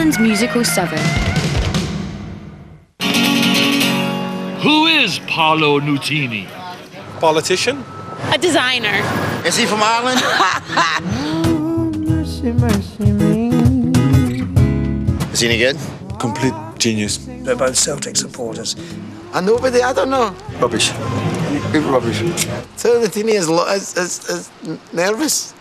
Ireland's Musical 7. Who is Paolo Nutini? Politician? A designer. Is he from Ireland? Is he any good? Complete genius. They're both Celtic supporters. And nobody, I don't know. Rubbish. Rubbish. So Nutini is nervous.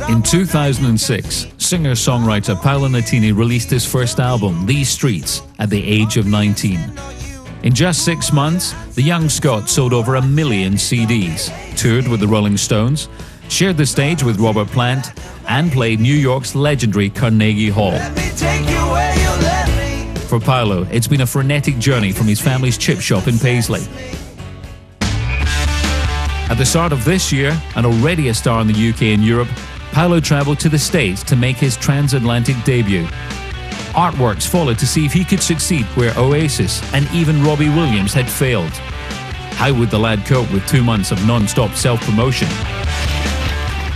In 2006, singer-songwriter Paolo Nutini released his first album, These Streets, at the age of 19. In just 6 months, the young Scot sold over 1 million CDs, toured with the Rolling Stones, shared the stage with Robert Plant, and played New York's legendary Carnegie Hall. For Paolo, it's been a frenetic journey from his family's chip shop in Paisley. At the start of this year, and already a star in the UK and Europe, Paolo travelled to the States to make his transatlantic debut. Artworks followed to see if he could succeed where Oasis and even Robbie Williams had failed. How would the lad cope with 2 months of non-stop self-promotion?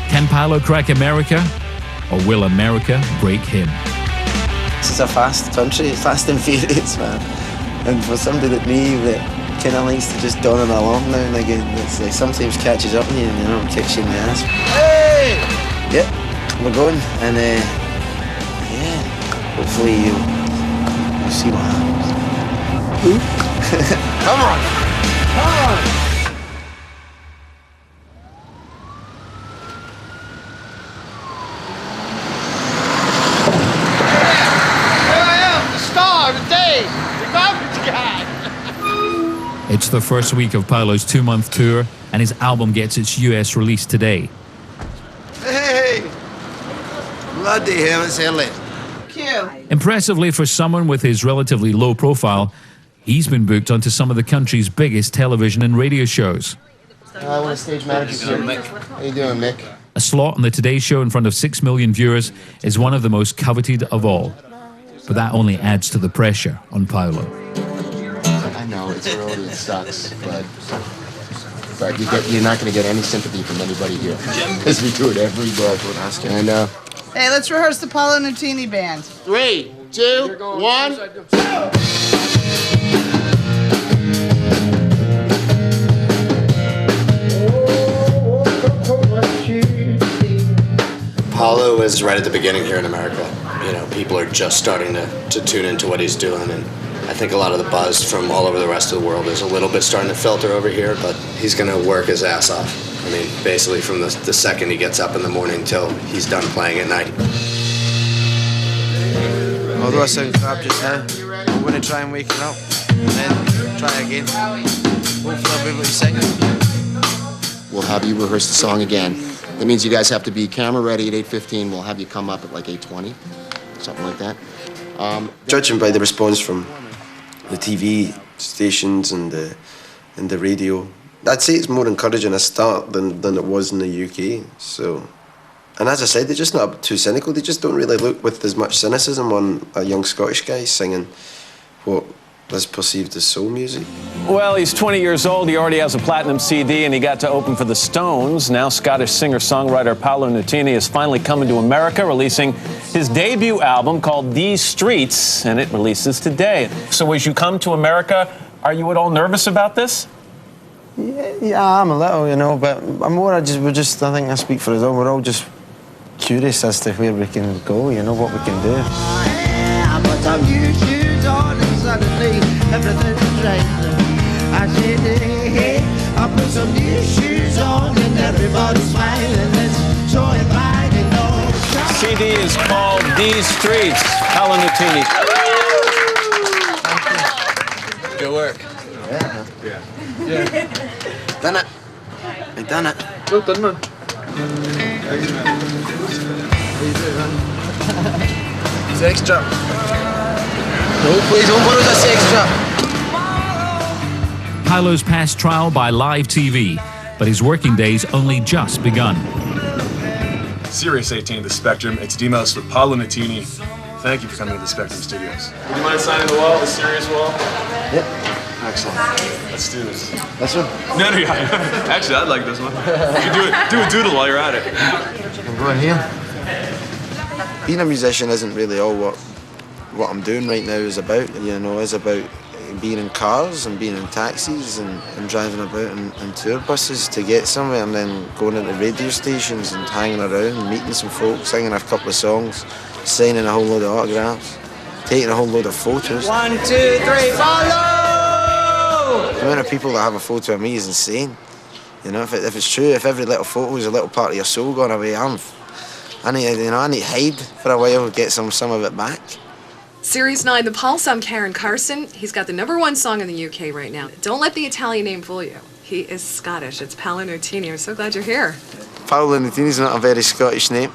Can Paolo crack America, or will America break him? This is a fast country, fast and furious, man. And for somebody like me that kind of likes to just dawdle along now and again, it's like sometimes catches up on you and, you know, kicks you in the ass. Hey! Yep, we're going, and yeah, hopefully you'll see what happens. Come on! Come on! Here I am, the star of the day, the garbage guy. It's the first week of Paolo's 2-month tour, and his album gets its US release today. Hey! Bloody hell, it's early. Impressively for someone with his relatively low profile, he's been booked onto some of the country's biggest television and radio shows. I want to stage manager here, Mick. How you doing, Mick? A slot on the Today Show in front of 6 million viewers is one of the most coveted of all. But that only adds to the pressure on Paolo. I know, it's early, it sucks, but you're not going to get any sympathy from anybody here. Because we do it every day. I know. Hey, let's rehearse the Paolo Nutini band. 3, 2, 1. Paolo is right at the beginning here in America. You know, people are just starting to tune into what he's doing, and I think a lot of the buzz from all over the rest of the world is a little bit starting to filter over here, but he's going to work his ass off. I mean, basically from the second he gets up in the morning till he's done playing at night. Although I sound crap just now, I'm going to try and wake it up, and then try again. Hopefully I'll be able to sing. We'll have you rehearse the song again. That means you guys have to be camera ready at 8:15. We'll have you come up at like 8:20, something like that. Judging by the response from the TV stations and the radio, I'd say it's more encouraging a start than it was in the UK. So, and as I said, they're just not too cynical. They just don't really look with as much cynicism on a young Scottish guy singing what was perceived as soul music. Well, he's 20 years old. He already has a platinum CD, and he got to open for the Stones. Now Scottish singer-songwriter Paolo Nutini is finally coming to America, releasing his debut album called These Streets, and it releases today. So as you come to America, are you at all nervous about this? Yeah, I'm a little, you know, but I'm more, I think I speak for us all. We're all just curious as to where we can go, you know, what we can do. I put some new shoes on and suddenly everything's right. I said, hey, I put some new shoes on and everybody's smiling. It's so inviting. CD is called These Streets. Paolo Nutini. Good work. Yeah. Done it. I done it. Well done, man. It's extra. No, please don't borrow this extra. Paolo's passed trial by live TV, but his working day's only just begun. Sirius 18, The Spectrum. It's Demos with Paolo Nutini. Thank you for coming to the Spectrum Studios. Would you mind signing the wall, the Sirius wall? Yep. Excellent. Let's do this. This one? No, yeah. Actually, I'd like this one. You can do a doodle while you're at it. I'm going here. Being a musician isn't really all what I'm doing right now is about. You know, it's about being in cars and being in taxis and driving about in tour buses to get somewhere, and then going into radio stations and hanging around and meeting some folks, singing a couple of songs, signing a whole load of autographs, taking a whole load of photos. 1, 2, 3, follow! The amount of people that have a photo of me is insane. You know, if it's true, if every little photo is a little part of your soul gone away, I need to hide for a while and get some of it back. Series 9, The Pulse. I'm Karen Carson. He's got the #1 song in the UK right now. Don't let the Italian name fool you. He is Scottish. It's Paolo Nutini. I'm so glad you're here. Paolo Nutini's not a very Scottish name,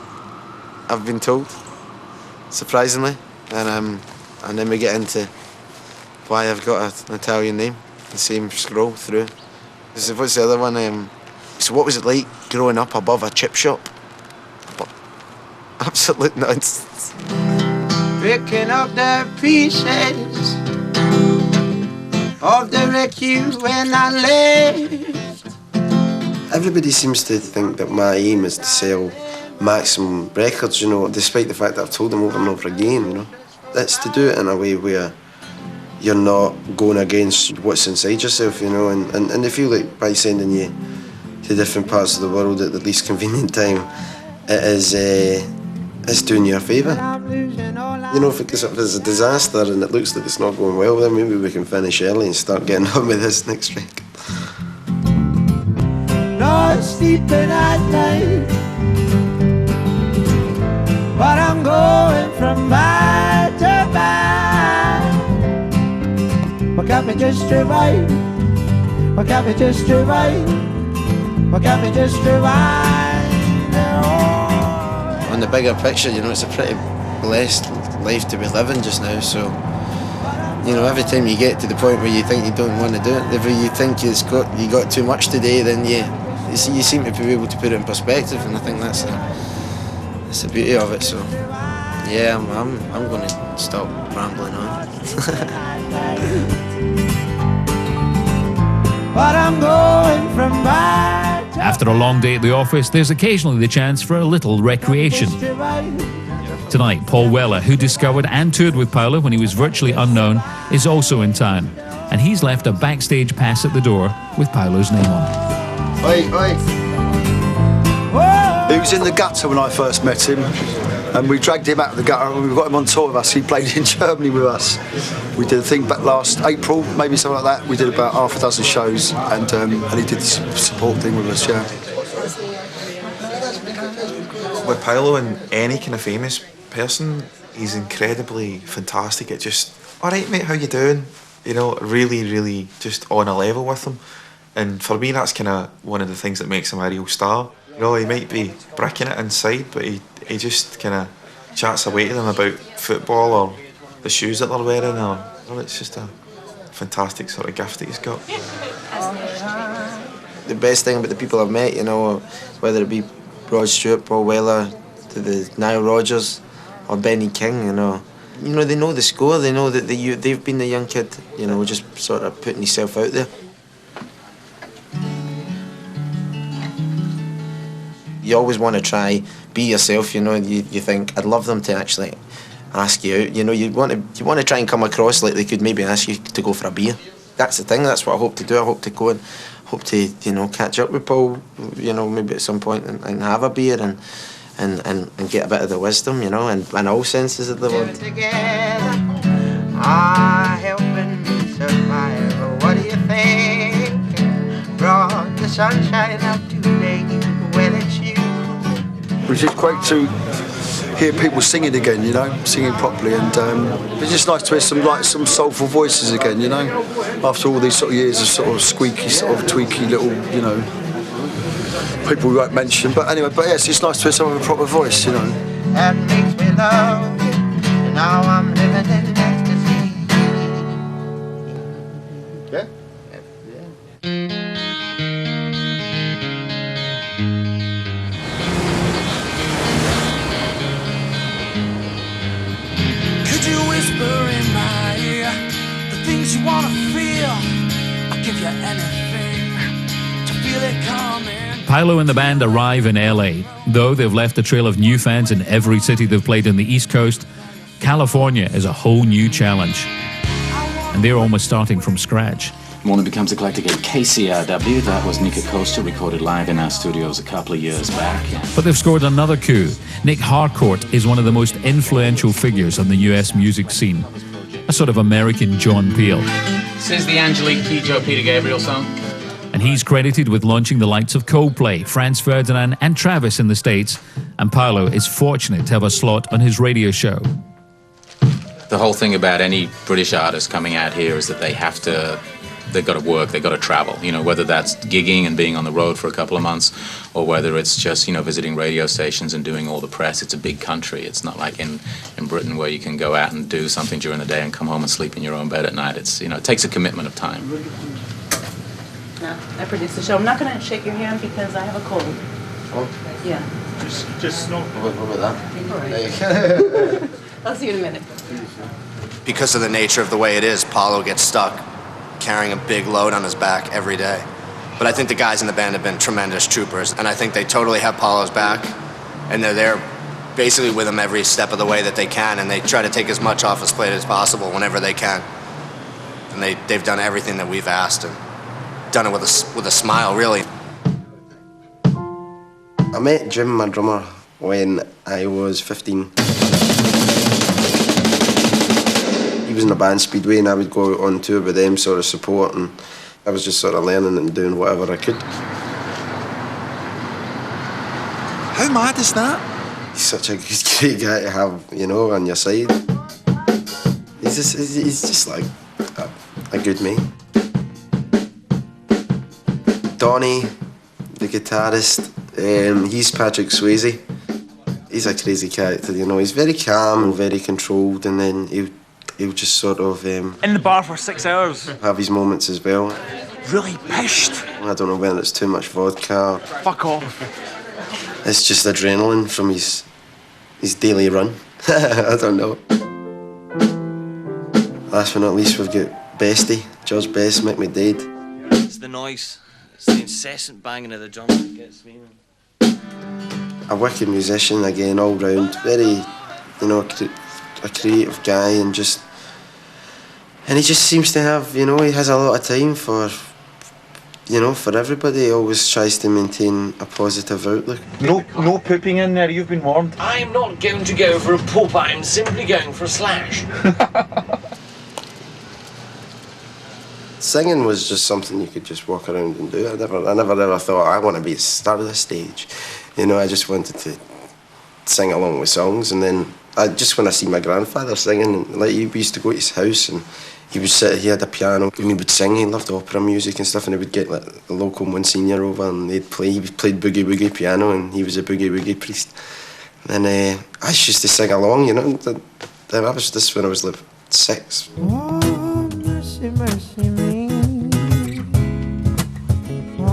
I've been told, surprisingly. And then we get into why I've got an Italian name, the same scroll through. What's the other one? So what was it like growing up above a chip shop? Absolute nonsense. Picking up the pieces of the wreck you when I left. Everybody seems to think that my aim is to sell maximum records, you know, despite the fact that I've told them over and over again, you know. It's to do it in a way where you're not going against what's inside yourself, you know, and they feel like by sending you to different parts of the world at the least convenient time, it's doing you a favour. You know, if it's a disaster and it looks like it's not going well, then maybe we can finish early and start getting on with this next record. Not sleeping at night, but I'm going from bad to bad. What got me just right? What got me just right? What got me just right? On the bigger picture, you know, it's a pretty blessed life to be living just now, so, you know, every time you get to the point where you think you don't want to do it, if you think you got too much today, then you seem to be able to put it in perspective, and I think that's the beauty of it. So yeah, I'm going to stop rambling on. But I'm going from bad. After a long day at the office, there's occasionally the chance for a little recreation. Tonight, Paul Weller, who discovered and toured with Paolo when he was virtually unknown, is also in town, and he's left a backstage pass at the door with Paolo's name on it. Oi. He was in the gutter when I first met him, and we dragged him out of the gutter and we got him on tour with us. He played in Germany with us. We did a thing back last April, maybe something like that. We did about half a dozen shows, and he did the support thing with us, yeah. With Paolo and any kind of famous person, he's incredibly fantastic at just, all right mate, how you doing? You know, really just on a level with him. And for me, that's kind of one of the things that makes him a real star. You know, he might be bricking it inside, but he just kind of chats away to them about football or the shoes that they're wearing, or it's just a fantastic sort of gift that he's got. The best thing about the people I've met, you know, whether it be Rod Stewart, Paul Weller, to the Nile Rodgers or Benny King, you know they know the score, they know that they've been the young kid, you know, just sort of putting himself out there. You always want to try, be yourself, you know, you think, I'd love them to actually ask you out, you know, you want to try and come across like they could maybe ask you to go for a beer. That's the thing, that's what I hope to do. I hope to go and you know, catch up with Paul, you know, maybe at some point and have a beer and get a bit of the wisdom, you know, and all senses of the word. Together are helping me survive. What do you think? Brought the sunshine out today. Well, it's you. It's just great to hear people singing again, you know, singing properly, and it's just nice to hear some soulful voices again, you know, after all these sort of years of sort of squeaky, sort of tweaky little, you know, people we won't mention. But anyway, yes, it's nice to hear someone with a proper voice, you know. That makes me love you. Now I'm living in ecstasy. Yeah? give you anything to feel it coming. Paolo and the band arrive in LA. Though they've left a trail of new fans in every city they've played on the East Coast, California is a whole new challenge. And they're almost starting from scratch. Morning Becomes Eclectic at KCRW. That was Nika Costa, recorded live in our studios a couple of years back. But they've scored another coup. Nick Harcourt is one of the most influential figures on the US music scene. A sort of American John Peel. This is the Angelique Kidjo Peter Gabriel song. And he's credited with launching the likes of Coldplay, Franz Ferdinand and Travis in the States. And Paolo is fortunate to have a slot on his radio show. The whole thing about any British artist coming out here is that they've got to work, they've got to travel, you know, whether that's gigging and being on the road for a couple of months, or whether it's just, you know, visiting radio stations and doing all the press. It's a big country. It's not like in Britain where you can go out and do something during the day and come home and sleep in your own bed at night. It's, you know, it takes a commitment of time. No, I produce the show. I'm not going to shake your hand because I have a cold. Oh? Yeah. Just no. What about that? I'll see you in a minute. Because of the nature of the way it is, Paolo gets stuck carrying a big load on his back every day. But I think the guys in the band have been tremendous troopers, and I think they totally have Paolo's back, and they're there basically with him every step of the way that they can, and they try to take as much off his plate as possible whenever they can. And they've done everything that we've asked, and done it with a smile, really. I met Jim, my drummer, when I was 15. He was in a band, Speedway, and I would go on tour with them, sort of support, and I was just sort of learning and doing whatever I could. How mad is that? He's such a great guy to have, you know, on your side. He's just like a good mate. Donnie, the guitarist, he's Patrick Swayze. He's a crazy character, you know. He's very calm and very controlled, and then he'll just sort of in the bar for 6 hours. Have his moments as well. Really pissed. I don't know whether it's too much vodka. Fuck off. It's just adrenaline from his daily run. I don't know. Last but not least, we've got Bestie, George Best, Make Me Dead. It's the noise. It's the incessant banging of the drums that gets me. A wicked musician again, all round. Very, you know, a creative guy, and he just seems to have, you know, he has a lot of time for, you know, for everybody. He always tries to maintain a positive outlook. No pooping in there, you've been warned. I'm not going to go for a poop, I'm simply going for a slash. Singing was just something you could just walk around and do. I never ever thought I want to be a star of the stage. You know, I just wanted to sing along with songs, and then when I see my grandfather singing, and like we used to go to his house, and he had a piano, and he would sing. He loved opera music and stuff, and he would get like the local Monsignor over, and he played boogie woogie piano, and he was a boogie woogie priest. And I used to sing along, you know. That was this when I was like 6. Oh, mercy, mercy me.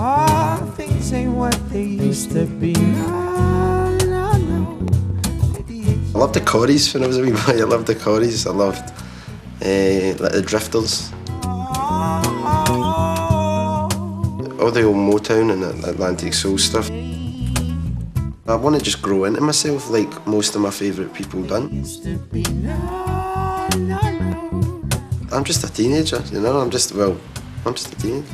Oh, things ain't what they used to be. No, no, no. I loved the Corries when I was a wee boy. I loved the Corries. I loved like the Drifters. All the old Motown and Atlantic Soul stuff. I want to just grow into myself like most of my favourite people done. I'm just a teenager, you know. I'm just a teenager.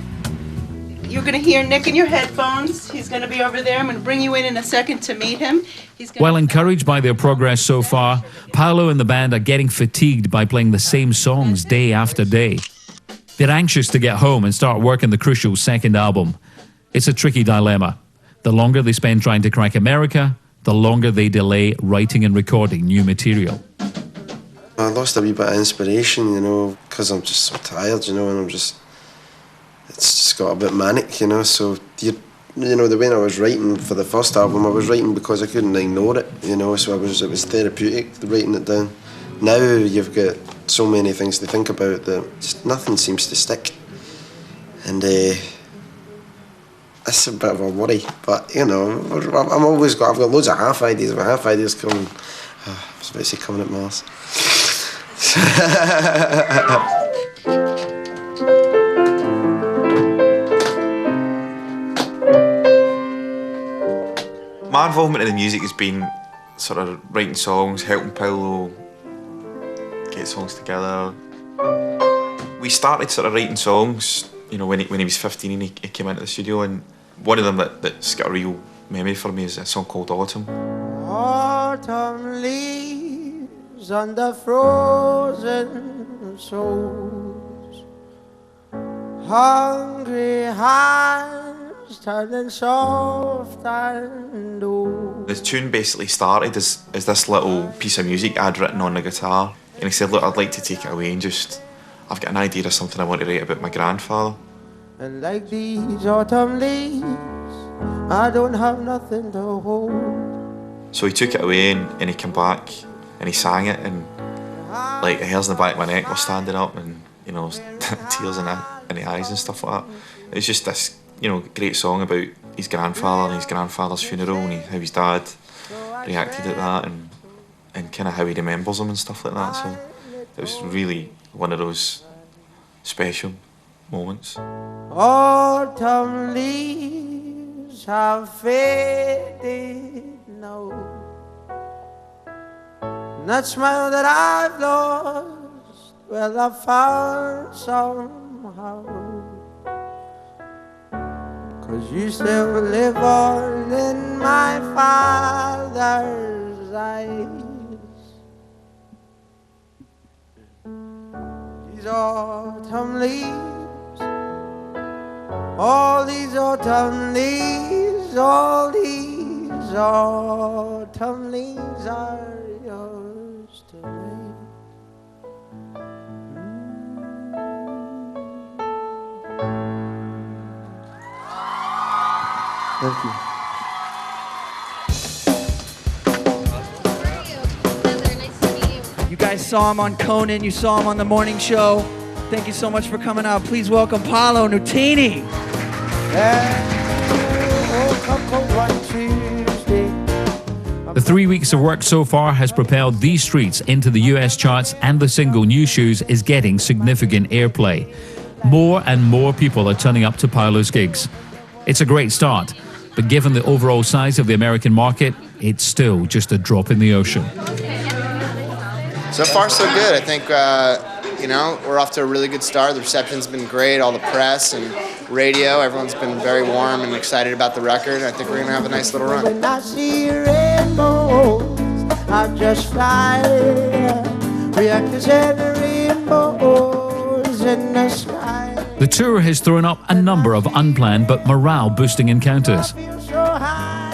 You're going to hear Nick in your headphones. He's going to be over there. I'm going to bring you in a second to meet him. While encouraged by their progress so far, Paolo and the band are getting fatigued by playing the same songs day after day. They're anxious to get home and start working the crucial second album. It's a tricky dilemma. The longer they spend trying to crack America, the longer they delay writing and recording new material. I lost a wee bit of inspiration, you know, because I'm just so tired, you know, and it's just got a bit manic, you know, so, you know, the way I was writing for the first album, I was writing because I couldn't ignore it, you know, so it was therapeutic, writing it down. Now you've got so many things to think about that just nothing seems to stick. And that's a bit of a worry, but, you know, I've got loads of half ideas, my half ideas coming, I was about to say coming at Mars. My involvement in the music has been sort of writing songs, helping Paolo get songs together. We started sort of writing songs, you know, when he was 15 and he came into the studio, and one of them that's got a real memory for me is a song called Autumn. Autumn leaves on the frozen souls, hungry hands turning soft and old. The tune basically started as this little piece of music I'd written on the guitar, and he said, look, I'd like to take it away and just, I've got an idea of something I want to write about my grandfather. And like these autumn leaves, I don't have nothing to hold. So he took it away and he came back and he sang it, and like the hairs in the back of my neck were standing up, and you know, tears in the eyes and stuff like that. It was just this, you know, great song about his grandfather and his grandfather's funeral and how his dad reacted at that, and kind of how he remembers him and stuff like that. So it was really one of those special moments. Autumn leaves have faded now, and that smile that I've lost, well, I found somehow. 'Cause you still live on in my father's eyes. These autumn leaves, all these autumn leaves, all these autumn leaves are yours to me. Thank you. You guys saw him on Conan, you saw him on the morning show. Thank you so much for coming out. Please welcome Paolo Nutini. The 3 weeks of work so far has propelled These Streets into the US charts, and the single New Shoes is getting significant airplay. More and more people are turning up to Paolo's gigs. It's a great start, but given the overall size of the American market, it's still just a drop in the ocean. So far, so good. I think, you know, we're off to a really good start. The reception's been great, all the press and radio. Everyone's been very warm and excited about the record. I think we're going to have a nice little run. When I see rainbows, I just fly. We are kissing rainbows in the sky. The tour has thrown up a number of unplanned but morale-boosting encounters.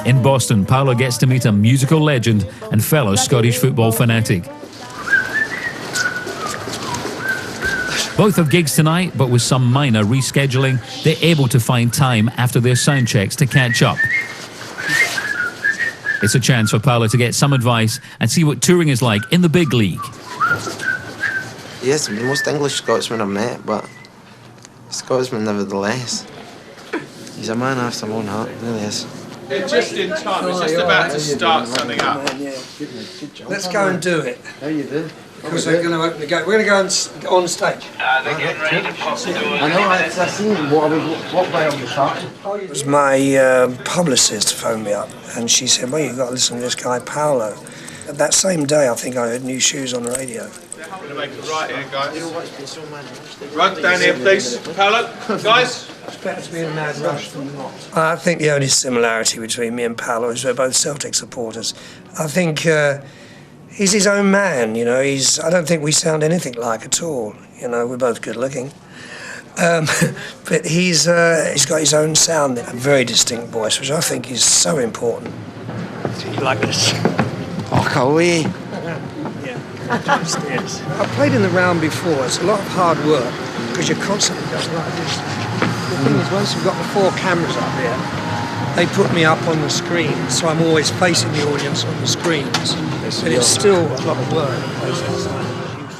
In Boston, Paolo gets to meet a musical legend and fellow Scottish football fanatic. Both have gigs tonight, but with some minor rescheduling, they're able to find time after their sound checks to catch up. It's a chance for Paolo to get some advice and see what touring is like in the big league. Yes, the most English Scotsman I've met, but Scotsman nevertheless. He's a man after my own heart, really is. It's just in time. It's just about to start something up. Let's go and do it. How you do? Because they're going to open the gate. We're going to go on stage. They're getting ready to pop the doors. I know, I seen what way on the start. It was my publicist phoned me up, and she said, well, you've got to listen to this guy, Paolo. That same day, I think I heard New Shoes on the radio. I'm going to make it right here, guys. Right down here, please. Paolo, guys. It's better to be in a mad rush than not. I think the only similarity between me and Paolo is we're both Celtic supporters. I think he's his own man, you know. I don't think we sound anything alike at all. You know, we're both good looking. But he's got his own sound, a very distinct voice, which I think is so important. So you like this? Oh, can we? Yeah, downstairs. I've played in the round before. It's a lot of hard work because you're constantly just like this. The thing is, once you've got the 4 cameras up here, they put me up on the screen, so I'm always facing the audience on the screens. But it's still a lot of work.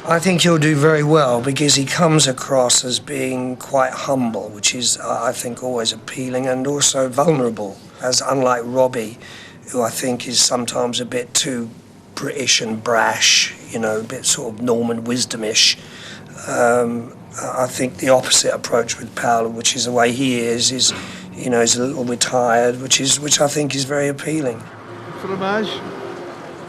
I think he'll do very well because he comes across as being quite humble, which is, I think, always appealing, and also vulnerable, as unlike Robbie, who I think is sometimes a bit too British and brash, you know, a bit sort of Norman wisdom-ish. I think the opposite approach with Paolo, which is the way he is, you know, he's a little retired, which I think is very appealing. fromage.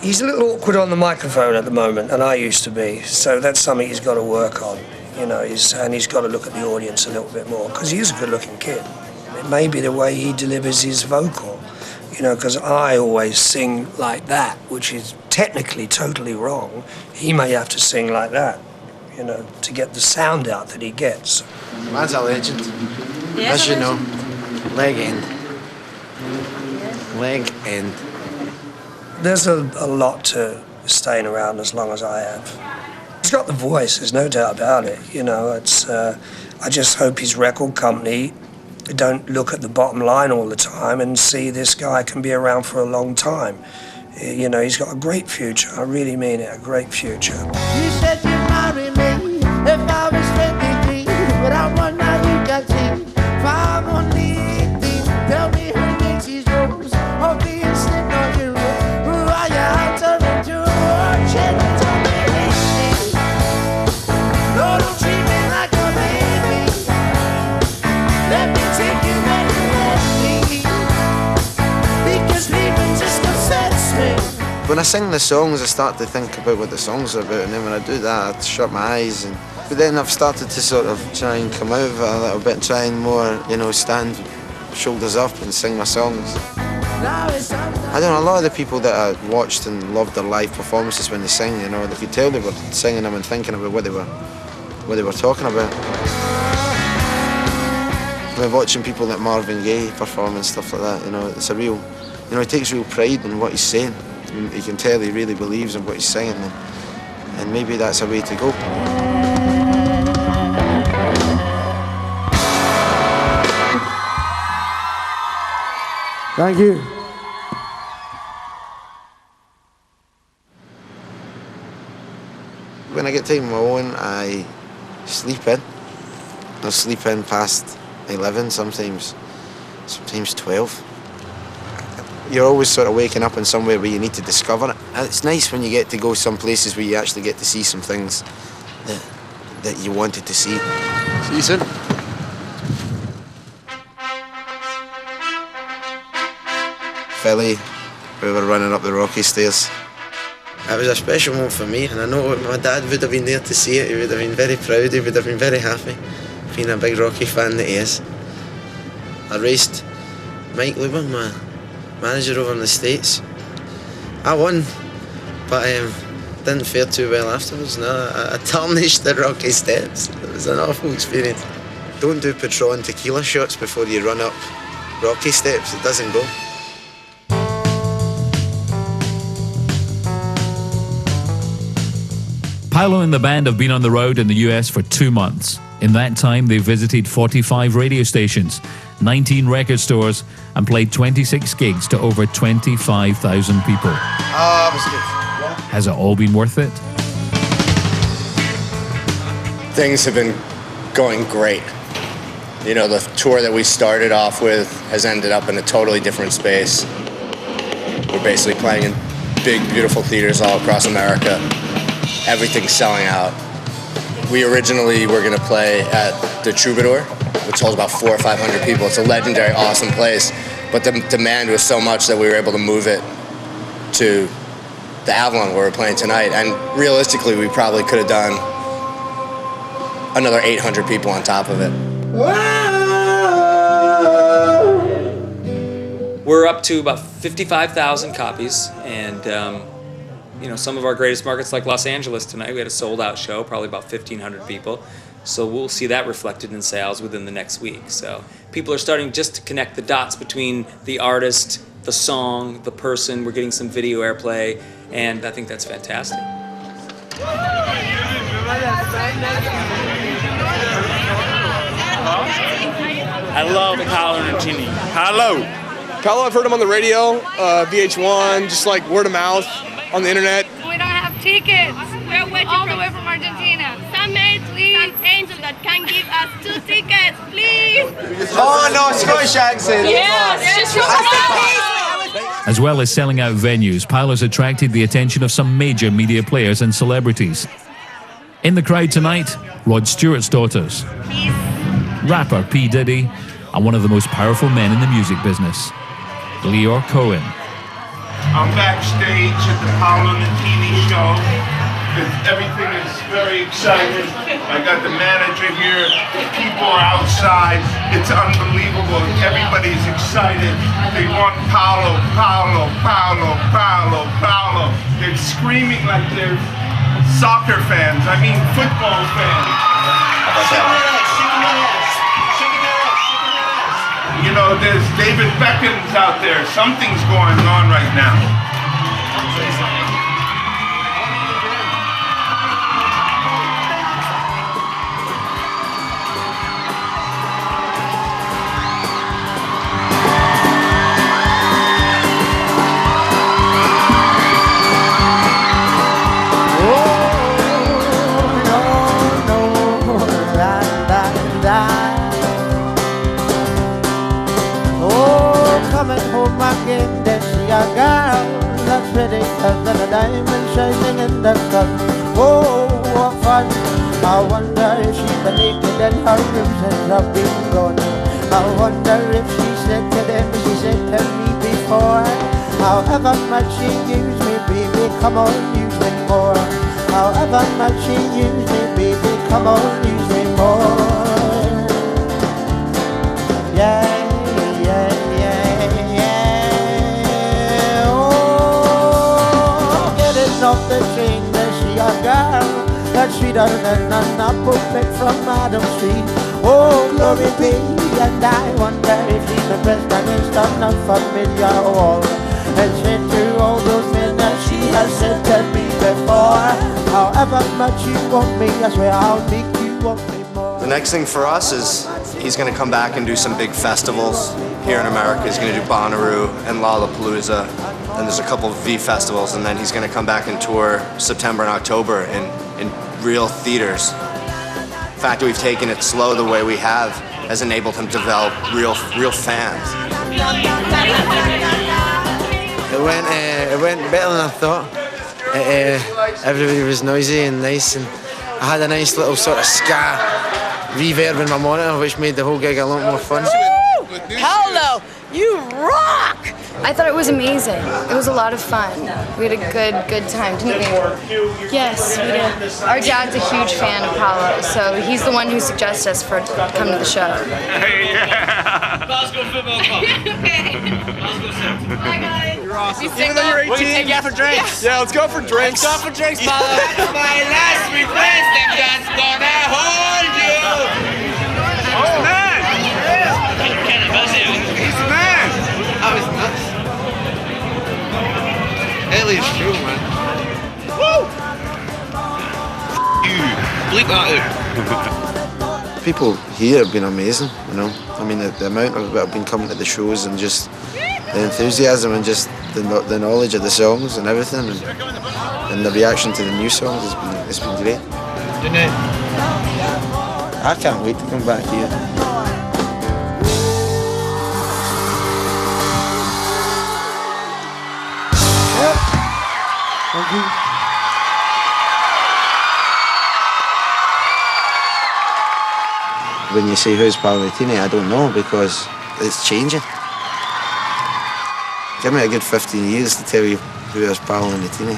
He's a little awkward on the microphone at the moment, and I used to be, so that's something he's got to work on, you know, and he's got to look at the audience a little bit more, because he is a good-looking kid. It may be the way he delivers his vocal, you know, because I always sing like that, which is technically totally wrong. He may have to sing like that, you know, to get the sound out that he gets. Man's a legend. Yeah, as you know, leg end. Leg end. There's a lot to staying around as long as I have. He's got the voice, there's no doubt about it. You know, it's. I just hope his record company don't look at the bottom line all the time and see this guy can be around for a long time. You know, he's got a great future. I really mean it, a great future. You said you'd marry me if I was 23, but I wonder you got tea. 5 on the 18, tell me who thinks he's Rose, or being slipped on you. Who are you out of the door? Don't be lazy. No, don't treat me like a baby. Let me take you where you let me, because leaving just upsets me. When I sing the songs, I start to think about what the songs are about, and then when I do that, I shut my eyes. But then I've started to sort of try and come out of it a little bit, and try and more, you know, stand shoulders up and sing my songs. I don't know, a lot of the people that I watched and loved their live performances when they sing, you know, they could tell they were singing them and thinking about what they were talking about. When watching people like Marvin Gaye perform and stuff like that, you know, it's a real, you know, he takes real pride in what he's saying. You can tell he really believes in what he's saying, and maybe that's a way to go. Thank you. When I get time on my own, I sleep in. I'll sleep in past 11 sometimes 12. You're always sort of waking up in somewhere where you need to discover it. And it's nice when you get to go some places where you actually get to see some things that you wanted to see. See you soon. Philly, we were running up the rocky stairs. It was a special moment for me, and I know my dad would have been there to see it. He would have been very proud, he would have been very happy, being a big Rocky fan that he is. I raced Mike Luber, my manager over in the States. I won, but didn't fare too well afterwards. No, I tarnished the rocky steps. It was an awful experience. Don't do Patron tequila shots before you run up rocky steps. It doesn't go. Paolo and the band have been on the road in the US for 2 months. In that time, they visited 45 radio stations, 19 record stores, and played 26 gigs to over 25,000 people. That was good. Has it all been worth it? Things have been going great. You know, the tour that we started off with has ended up in a totally different space. We're basically playing in big, beautiful theaters all across America. Everything's selling out. We originally were going to play at the Troubadour, which holds about 400 or 500 people. It's a legendary, awesome place, but the demand was so much that we were able to move it to the Avalon where we're playing tonight. And realistically, we probably could have done another 800 people on top of it. We're up to about 55,000 copies, and you know, some of our greatest markets like Los Angeles tonight, we had a sold-out show, probably about 1,500 people. So we'll see that reflected in sales within the next week. So people are starting just to connect the dots between the artist, the song, the person. We're getting some video airplay, and I think that's fantastic. I love Paolo Nutini. Hello. Paolo, I've heard him on the radio, VH1, just like word of mouth. On the internet. We don't have tickets. We're waiting all the way from Argentina. Some angel that can give us 2 tickets, please. Oh no, Scottish accent. Yes, just As well as selling out venues, Paolo's attracted the attention of some major media players and celebrities. In the crowd tonight, Rod Stewart's daughters, rapper P. Diddy, and one of the most powerful men in the music business, Leor Cohen. I'm backstage at the Paolo Nutini show. Everything is very exciting. I got the manager here. People are outside. It's unbelievable. Everybody's excited. They want Paolo, Paolo, Paolo, Paolo, Paolo. They're screaming like they're soccer fans. I mean football fans. You know, there's David Beckham's out there. Something's going on right now. Again, there she a girl that's pretty as a diamond shining in the sun. Oh, what fun! I wonder if she's been naked and her ribs have been gone. I wonder if she said to them, she said to me before, however much she used me, baby, come on, use me more. However much she used me, baby, come on, use me more. Yeah. Off the train, there she a girl that's sweeter than an apple picked from Adam Street. Oh, glory be, and I wonder if she's the best against an unfamiliar wall. And said to all those men that she has said to me before, however much you want me, I swear I'll make you want me more. The next thing for us is he's going to come back and do some big festivals here in America. He's going to do Bonnaroo and Lollapalooza. And there's a couple of V festivals, and then he's going to come back and tour September and October in real theaters. The fact that we've taken it slow the way we have has enabled him to develop real fans. It went better than I thought. Everybody was noisy and nice, and I had a nice little sort of ska reverb in my monitor, which made the whole gig a lot more fun. Paolo, you rock! I thought it was amazing. It was a lot of fun. We had a good time, didn't we? Yes, we did. Our dad's a huge fan of Paolo, so he's the one who suggested us for come to the show. Hey, yeah. Glasgow Football Club. Hi guys. You're awesome. Even though you're 18, we can take you out for drinks. Yeah, let's go for drinks. Let's go for drinks, Paolo. That's my last request. I'm just gonna hold you. Oh, man. He's the man. Oh, he's nuts. Alien's true, man. Woo! You. Bleep that out. People here have been amazing, you know. I mean, the amount of that have been coming to the shows and just the enthusiasm and just the knowledge of the songs and everything, and the reaction to the new songs has been great. Didn't it? I can't wait to come back here. Thank you. When you say who's Paolo Nutini, I don't know, because it's changing. Give me a good 15 years to tell you who is Paolo Nutini.